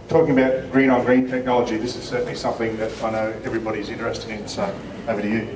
talking about green on green technology, this is certainly something that I know everybody's interested in, so over to you.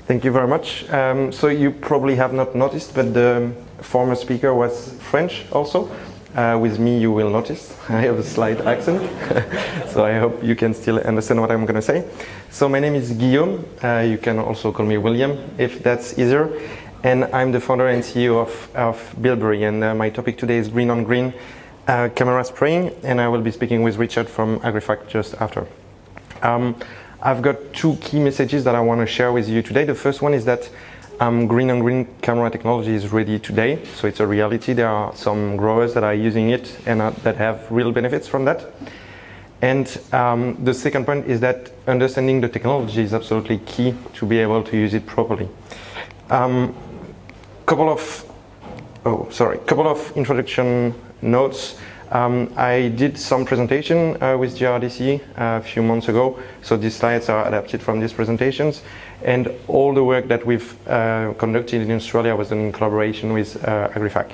Thank you very much. So you probably have not noticed, but the former speaker was French also. With me, you will notice I have a slight accent, so I hope you can still understand what I'm going to say. So my name is Guillaume. You can also call me William if that's easier. And I'm the founder and CEO of Bilberry. And my topic today is green on green camera spraying. And I will be speaking with Richard from AgriFact just after. I've got two key messages that I want to share with you today. The first one is that green on green camera technology is ready today, so it's a reality. There are some growers that are using it and that have real benefits from that. And the second point is that understanding the technology is absolutely key to be able to use it properly. Couple of introduction notes. I did some presentation with GRDC a few months ago, so these slides are adapted from these presentations, and all the work that we've conducted in Australia was done in collaboration with AgriFact.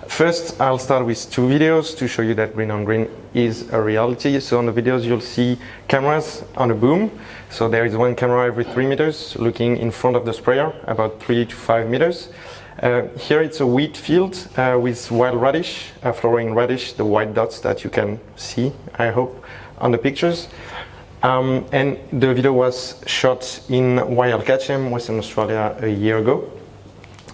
First, I'll start with two videos to show you that green on green is a reality. So on the videos you'll see cameras on a boom. So there is one camera every 3 meters looking in front of the sprayer, about 3 to 5 meters. Here it's a wheat field with wild radish, flowering radish, the white dots that you can see, I hope, on the pictures. And the video was shot in Wyalkachem, Western Australia, a year ago.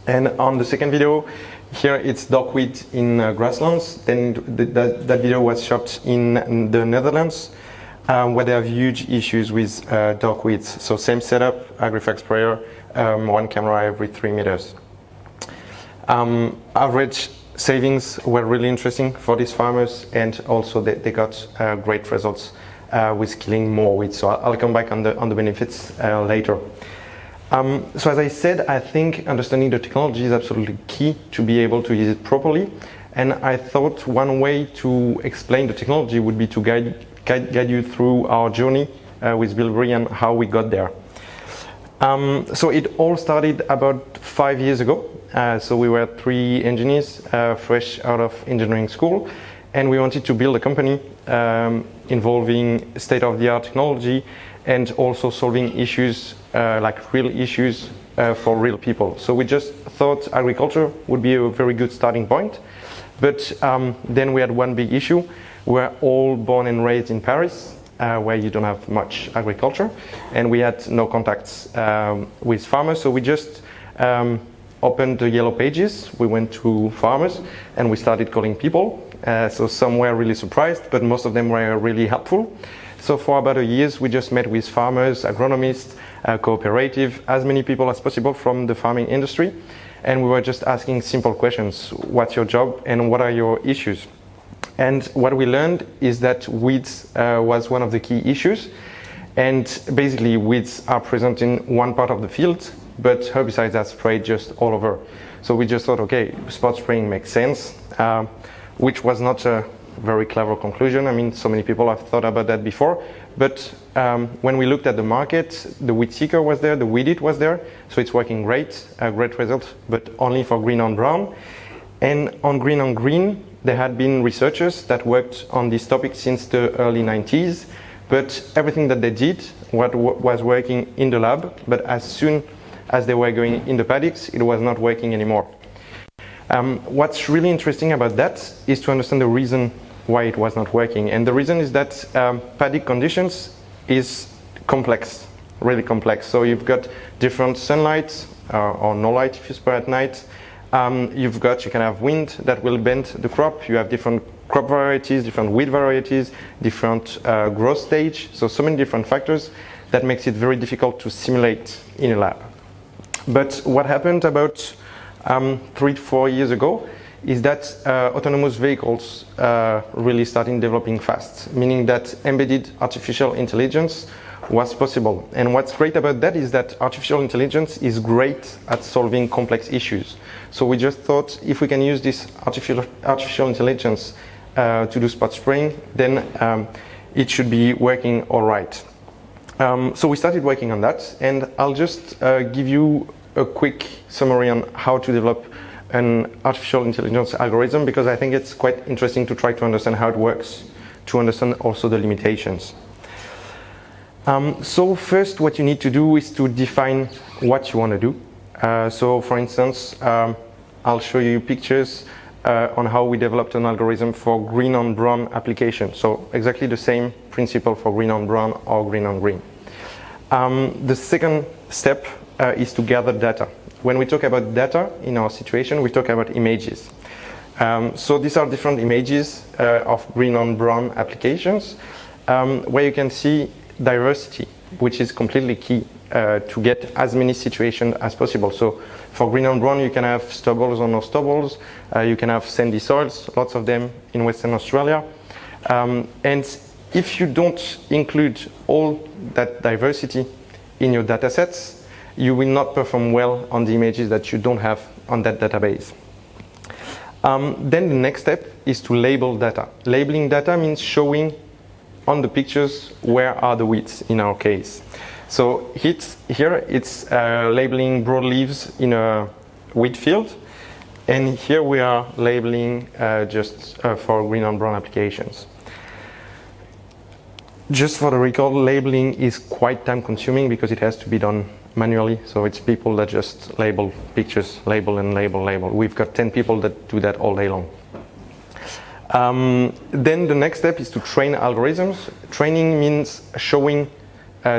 And on the second video, here it's dark wheat in grasslands. Then that video was shot in the Netherlands, where they have huge issues with dark wheats. So same setup, AgriFact sprayer, one camera every 3 meters. Average savings were really interesting for these farmers, and also they got great results with killing more weeds. So I'll come back on the benefits later. So as I said, I think understanding the technology is absolutely key to be able to use it properly. And I thought one way to explain the technology would be to guide you through our journey with Bilberry and how we got there. So it all started about 5 years ago. So we were 3 engineers fresh out of engineering school, and we wanted to build a company involving state-of-the-art technology and also solving issues like real issues for real people. So we just thought agriculture would be a very good starting point. But then we had one big issue. We're all born and raised in Paris, where you don't have much agriculture, and we had no contacts with farmers. So we just opened the yellow pages. We went to farmers and we started calling people. So some were really surprised, but most of them were really helpful. So for about a year, we just met with farmers, agronomists, cooperative, as many people as possible from the farming industry. And we were just asking simple questions. What's your job and what are your issues? And what we learned is that weeds was one of the key issues. And basically weeds are present in one part of the field, but herbicides are sprayed just all over. So we just thought, okay, spot spraying makes sense, which was not a very clever conclusion. I mean, so many people have thought about that before. But when we looked at the market, the weed seeker was there, the weed eat was there. So it's working great, a great result, but only for green on brown. And on green, there had been researchers that worked on this topic since the early 90s, but everything that they did was working in the lab, but as soon as they were going in the paddocks, it was not working anymore. What's really interesting about that is to understand the reason why it was not working. And the reason is that paddock conditions is complex, really complex. So you've got different sunlight or no light if you spray at night. You can have wind that will bend the crop. You have different crop varieties, different weed varieties, different growth stage. So many different factors that makes it very difficult to simulate in a lab. But what happened about 3 to 4 years ago is that autonomous vehicles really started developing fast, meaning that embedded artificial intelligence was possible. And what's great about that is that artificial intelligence is great at solving complex issues. So we just thought if we can use this artificial intelligence to do spot spraying, then it should be working all right. So we started working on that, and I'll just give you a quick summary on how to develop an artificial intelligence algorithm because I think it's quite interesting to try to understand how it works, to understand also the limitations. So first what you need to do is to define what you want to do. So for instance, I'll show you pictures on how we developed an algorithm for green on brown application. So exactly the same principle for green on brown or green on green. The second step is to gather data. When we talk about data in our situation, we talk about images. So these are different images of green on brown applications where you can see diversity, which is completely key to get as many situations as possible. So for green on brown, you can have stubbles or no stubbles. You can have sandy soils, lots of them in Western Australia. And if you don't include all that diversity in your data sets, you will not perform well on the images that you don't have on that database. Then the next step is to label data. Labeling data means showing on the pictures where are the weeds in our case. So here it's labeling broadleaves in a wheat field, and here we are labeling just for green on brown applications. Just for the record, labeling is quite time consuming because it has to be done manually. So it's people that just label pictures, label and label, label. We've got 10 people that do that all day long. Then the next step is to train algorithms. Training means showing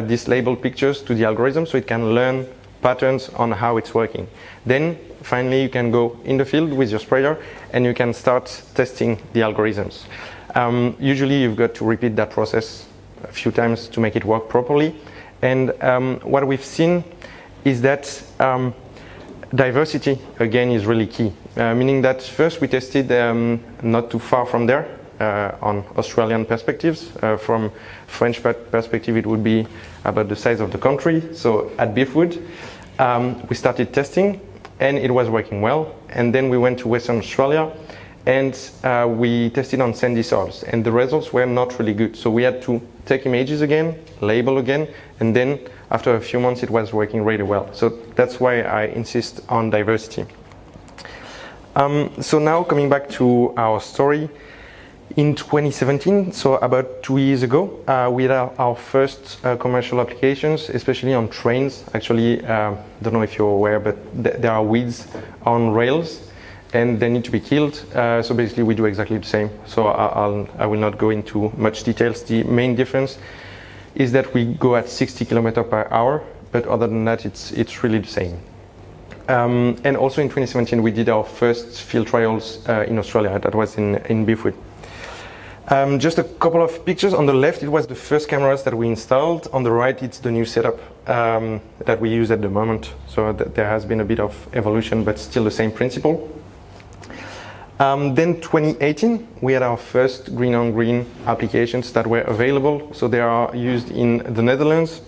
these labeled pictures to the algorithm so it can learn patterns on how it's working. Then finally you can go in the field with your sprayer and you can start testing the algorithms. Usually you've got to repeat that process a few times to make it work properly. And what we've seen is that diversity again is really key, meaning that first we tested not too far from there on Australian perspectives. From French perspective it would be about the size of the country. So at Beefwood we started testing and it was working well, and then we went to Western Australia and we tested on sandy soils and the results were not really good. So we had to take images again, label again, and then after a few months it was working really well. So that's why I insist on diversity. So now coming back to our story, in 2017, so about 2 years ago, we had our first commercial applications, especially on trains. Actually, don't know if you're aware, but there are weeds on rails and they need to be killed. So basically we do exactly the same. So I will not go into much details. The main difference is that we go at 60 kilometers per hour, but other than that, it's really the same. And also in 2017, we did our first field trials in Australia. That was in Beefwood. Just a couple of pictures. On the left, it was the first cameras that we installed. On the right, it's the new setup that we use at the moment. So there has been a bit of evolution, but still the same principle. Then 2018, we had our first green on green applications that were available. So they are used in the Netherlands.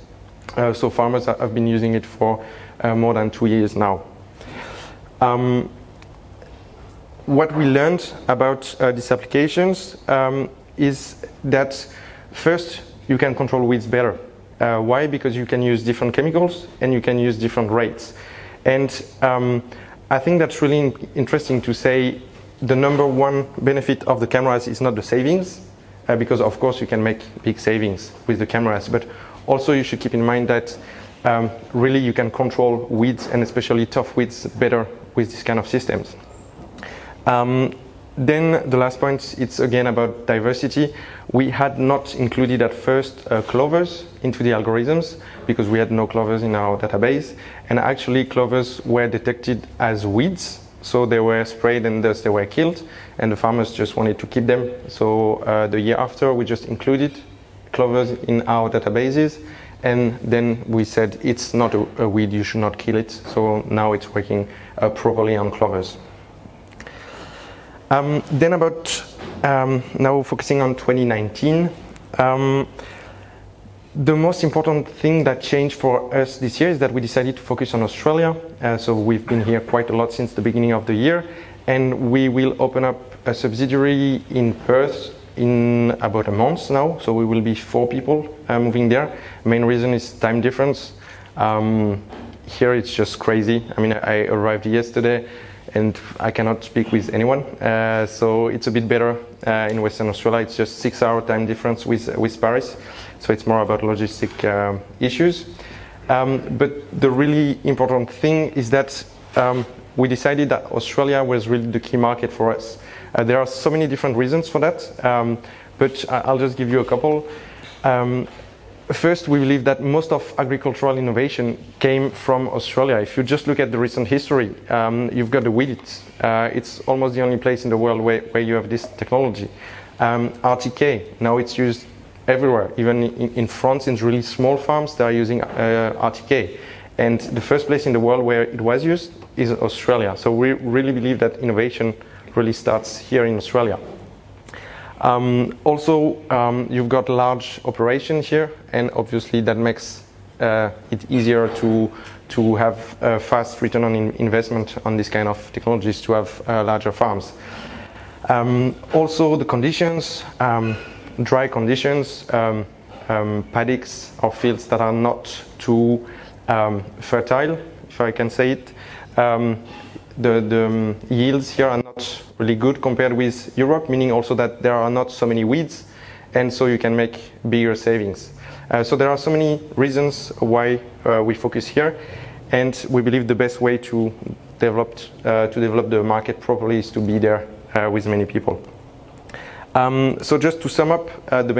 So farmers have been using it for more than 2 years now. What we learned about these applications is that first you can control weeds better. Why? Because you can use different chemicals and you can use different rates. And I think that's really interesting to say the number one benefit of the cameras is not the savings, because of course you can make big savings with the cameras, but also you should keep in mind that really you can control weeds and especially tough weeds better with this kind of systems. Then the last point, it's again about diversity. We had not included at first clovers into the algorithms because we had no clovers in our database, and actually clovers were detected as weeds, so they were sprayed and thus they were killed, and the farmers just wanted to keep them. So the year after we just included clovers in our databases, and then we said it's not a weed, you should not kill it. So now it's working properly on clovers. Then about now focusing on 2019, the most important thing that changed for us this year is that we decided to focus on Australia. So we've been here quite a lot since the beginning of the year, and we will open up a subsidiary in Perth in about a month now. So we will be 4 people moving there. Main reason is time difference. Here it's just crazy. I mean, I arrived yesterday and I cannot speak with anyone. So it's a bit better in Western Australia. It's just 6-hour time difference with Paris. So it's more about logistic issues. But the really important thing is that we decided that Australia was really the key market for us. There are so many different reasons for that, but I'll just give you a couple. First, we believe that most of agricultural innovation came from Australia. If you just look at the recent history, you've got the wheat. It's almost the only place in the world where you have this technology. RTK, now it's used everywhere. Even in France, in really small farms, they are using RTK. And the first place in the world where it was used is Australia. So we really believe that innovation really starts here in Australia. Also, you've got large operations here, and obviously that makes it easier to have a fast return on investment on this kind of technologies, to have larger farms. Also, the conditions, dry conditions, paddocks or fields that are not too fertile, if I can say it. The yields here are not really good compared with Europe, meaning also that there are not so many weeds, and so you can make bigger savings. So there are so many reasons why we focus here, and we believe the best way to develop the market properly is to be there with many people. So just to sum up the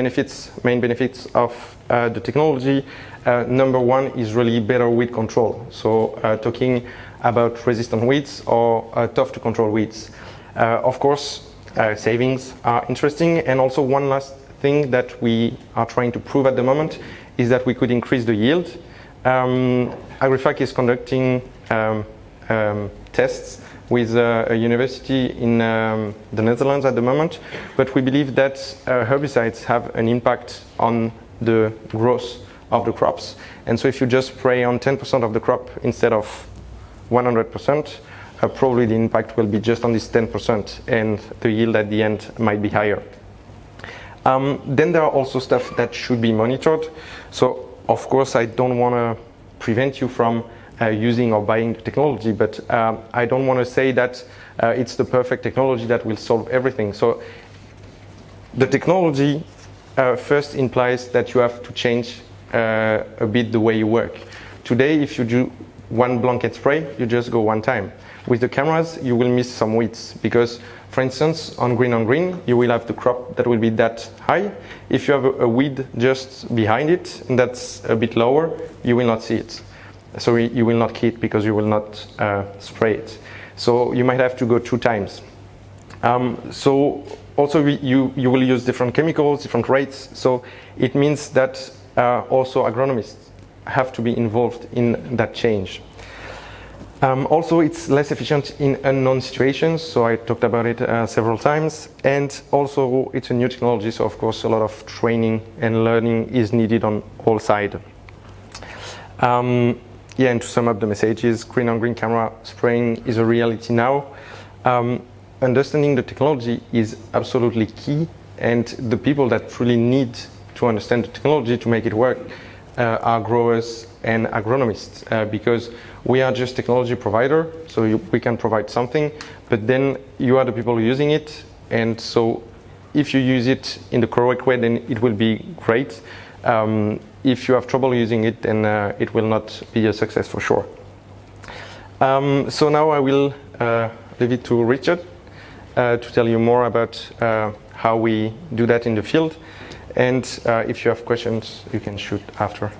main benefits of the technology, number one is really better weed control. So talking about resistant weeds or tough to control weeds. Of course, savings are interesting, and also one last thing that we are trying to prove at the moment is that we could increase the yield. Agrifac is conducting tests with a university in the Netherlands at the moment, but we believe that herbicides have an impact on the growth of the crops. And so if you just spray on 10% of the crop instead of 100%, probably the impact will be just on this 10%, and the yield at the end might be higher. Then there are also stuff that should be monitored. So of course I don't want to prevent you from using or buying the technology, but I don't want to say that it's the perfect technology that will solve everything. So the technology first implies that you have to change a bit the way you work. Today, if you do one blanket spray, you just go one time. With the cameras, you will miss some weeds because, for instance, on green, you will have the crop that will be that high. If you have a weed just behind it and that's a bit lower, you will not see it. So you will not key it because you will not spray it. So you might have to go 2 times. So also you will use different chemicals, different rates. So it means that also agronomists have to be involved in that change. Also, it's less efficient in unknown situations, so I talked about it several times, and also it's a new technology, so of course a lot of training and learning is needed on all sides. And to sum up the messages, green-on-green camera spraying is a reality now. Understanding the technology is absolutely key, and the people that really need to understand the technology to make it work are growers and agronomists, because we are just technology provider, so we can provide something, but then you are the people using it, and so if you use it in the correct way, then it will be great. If you have trouble using it, then it will not be a success for sure. So now I will leave it to Richard to tell you more about how we do that in the field. And if you have questions, you can shoot after.